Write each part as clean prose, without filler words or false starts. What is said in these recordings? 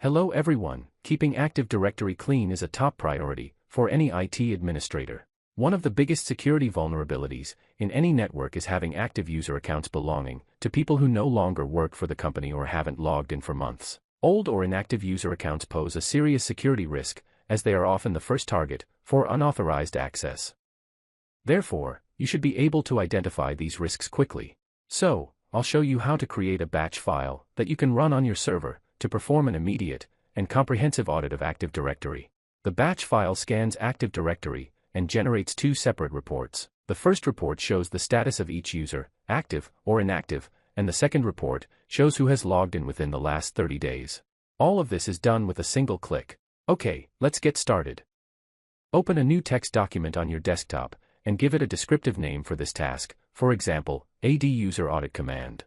Hello everyone, keeping Active Directory clean is a top priority for any IT administrator. One of the biggest security vulnerabilities in any network is having active user accounts belonging to people who no longer work for the company or haven't logged in for months. Old or inactive user accounts pose a serious security risk, as they are often the first target for unauthorized access. Therefore, you should be able to identify these risks quickly. So, I'll show you how to create a batch file that you can run on your server to perform an immediate and comprehensive audit of Active Directory. The batch file scans Active Directory and generates two separate reports. The first report shows the status of each user, active or inactive, and the second report shows who has logged in within the last 30 days. All of this is done with a single click. Okay, let's get started. Open a new text document on your desktop and give it a descriptive name for this task, for example, AD user audit command.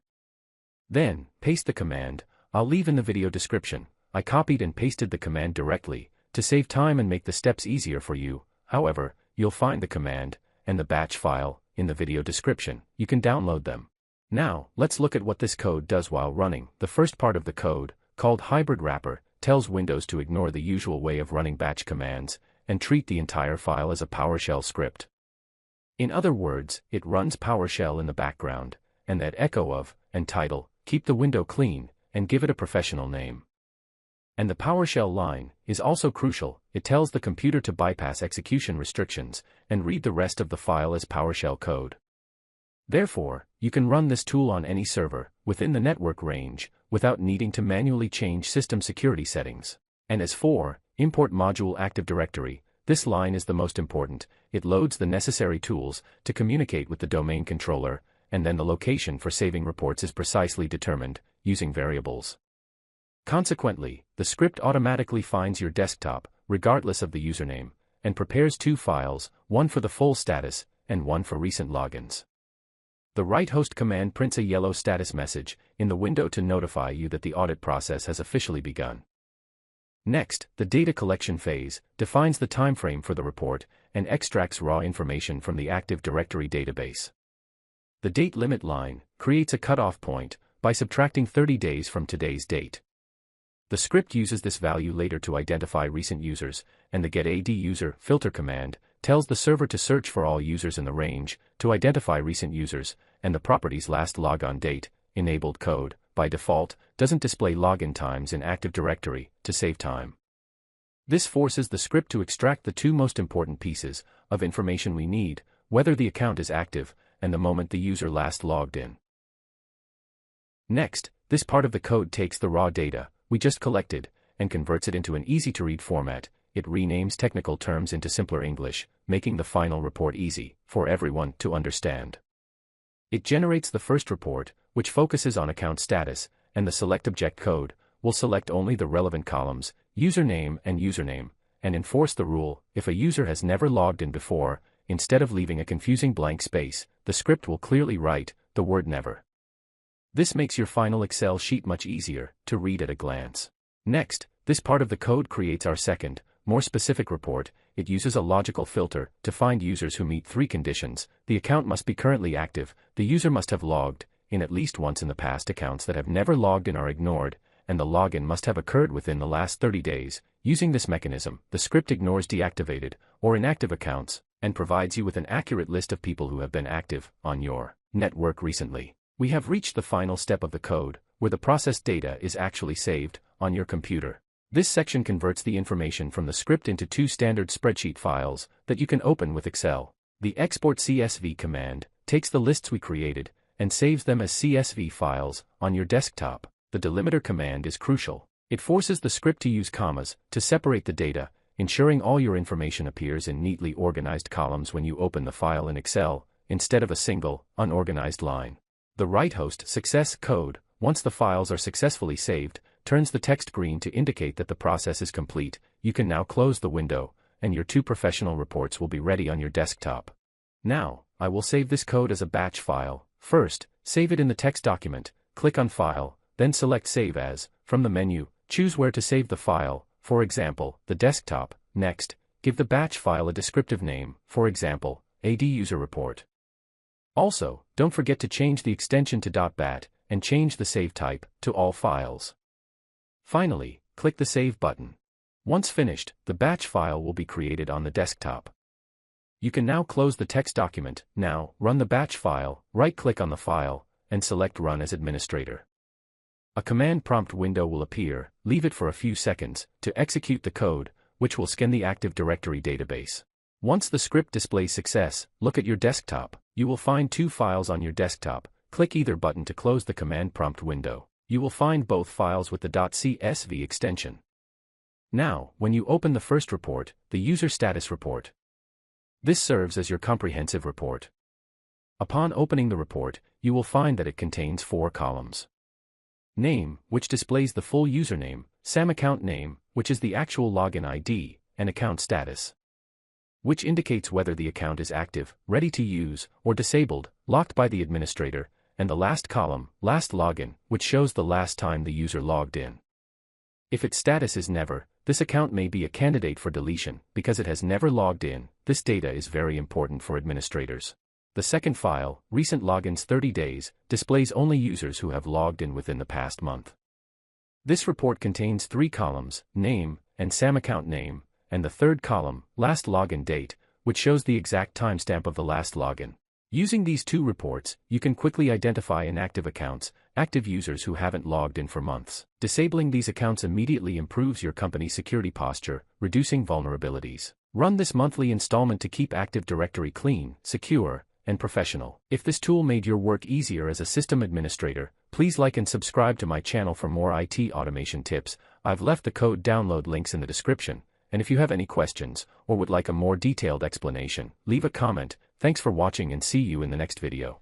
Then, paste the command. I'll leave in the video description. I copied and pasted the command directly to save time and make the steps easier for you. However, you'll find the command and the batch file in the video description. You can download them. Now, let's look at what this code does while running. The first part of the code, called hybrid wrapper, tells Windows to ignore the usual way of running batch commands and treat the entire file as a PowerShell script. In other words, it runs PowerShell in the background, and that echo of and title, keep the window clean, and give it a professional name. And the PowerShell line is also crucial. It tells the computer to bypass execution restrictions and read the rest of the file as PowerShell code. Therefore, you can run this tool on any server within the network range without needing to manually change system security settings. And as for import module Active Directory, this line is the most important. It loads the necessary tools to communicate with the domain controller, and then the location for saving reports is precisely determined using variables. Consequently, the script automatically finds your desktop, regardless of the username, and prepares two files, one for the full status and one for recent logins. The write host command prints a yellow status message in the window to notify you that the audit process has officially begun. Next, the data collection phase defines the timeframe for the report and extracts raw information from the Active Directory database. The date limit line creates a cutoff point by subtracting 30 days from today's date. The script uses this value later to identify recent users, and the getAdUser filter command tells the server to search for all users in the range to identify recent users, and the property's last logon date, enabled code, by default, doesn't display login times in Active Directory to save time. This forces the script to extract the two most important pieces of information we need, whether the account is active and the moment the user last logged in. Next, this part of the code takes the raw data we just collected and converts it into an easy-to-read format. It renames technical terms into simpler English, making the final report easy for everyone to understand. It generates the first report, which focuses on account status, and the select object code will select only the relevant columns, username, and enforce the rule. If a user has never logged in before, instead of leaving a confusing blank space, the script will clearly write the word never. This makes your final Excel sheet much easier to read at a glance. Next, this part of the code creates our second, more specific report. It uses a logical filter to find users who meet three conditions. The account must be currently active, the user must have logged in at least once in the past. Accounts that have never logged in are ignored, and the login must have occurred within the last 30 days. Using this mechanism, the script ignores deactivated or inactive accounts and provides you with an accurate list of people who have been active on your network recently. We have reached the final step of the code, where the processed data is actually saved on your computer. This section converts the information from the script into two standard spreadsheet files that you can open with Excel. The export CSV command takes the lists we created and saves them as CSV files on your desktop. The delimiter command is crucial. It forces the script to use commas to separate the data, ensuring all your information appears in neatly organized columns when you open the file in Excel, instead of a single, unorganized line. The write host success code, once the files are successfully saved, turns the text green to indicate that the process is complete. You can now close the window, and your two professional reports will be ready on your desktop. Now, I will save this code as a batch file. First, save it in the text document, click on File, then select Save As. From the menu, choose where to save the file, for example, the desktop. Next, give the batch file a descriptive name, for example, AD User Report. Also, don't forget to change the extension to .bat, and change the save type to all files. Finally, click the Save button. Once finished, the batch file will be created on the desktop. You can now close the text document. Now, run the batch file, right-click on the file, and select Run as Administrator. A command prompt window will appear. Leave it for a few seconds to execute the code, which will scan the Active Directory database. Once the script displays success, look at your desktop. You will find 2 files on your desktop. Click either button to close the command prompt window. You will find both files with the .csv extension. Now, when you open the first report, the User Status Report. This serves as your comprehensive report. Upon opening the report, you will find that it contains 4 columns. Name, which displays the full username, SAM account name, which is the actual login ID, and account status, which indicates whether the account is active, ready to use, or disabled, locked by the administrator, and the last column, last login, which shows the last time the user logged in. If its status is never, this account may be a candidate for deletion because it has never logged in. This data is very important for administrators. The second file, Recent Logins 30 Days, displays only users who have logged in within the past month. This report contains 3 columns, Name, and SAM account name, and the third column, Last Login Date, which shows the exact timestamp of the last login. Using these 2 reports, you can quickly identify inactive accounts, active users who haven't logged in for months. Disabling these accounts immediately improves your company's security posture, reducing vulnerabilities. Run this monthly installment to keep Active Directory clean, secure, and professional. If this tool made your work easier as a system administrator, please like and subscribe to my channel for more IT automation tips. I've left the code download links in the description, and if you have any questions, or would like a more detailed explanation, leave a comment. Thanks for watching and see you in the next video.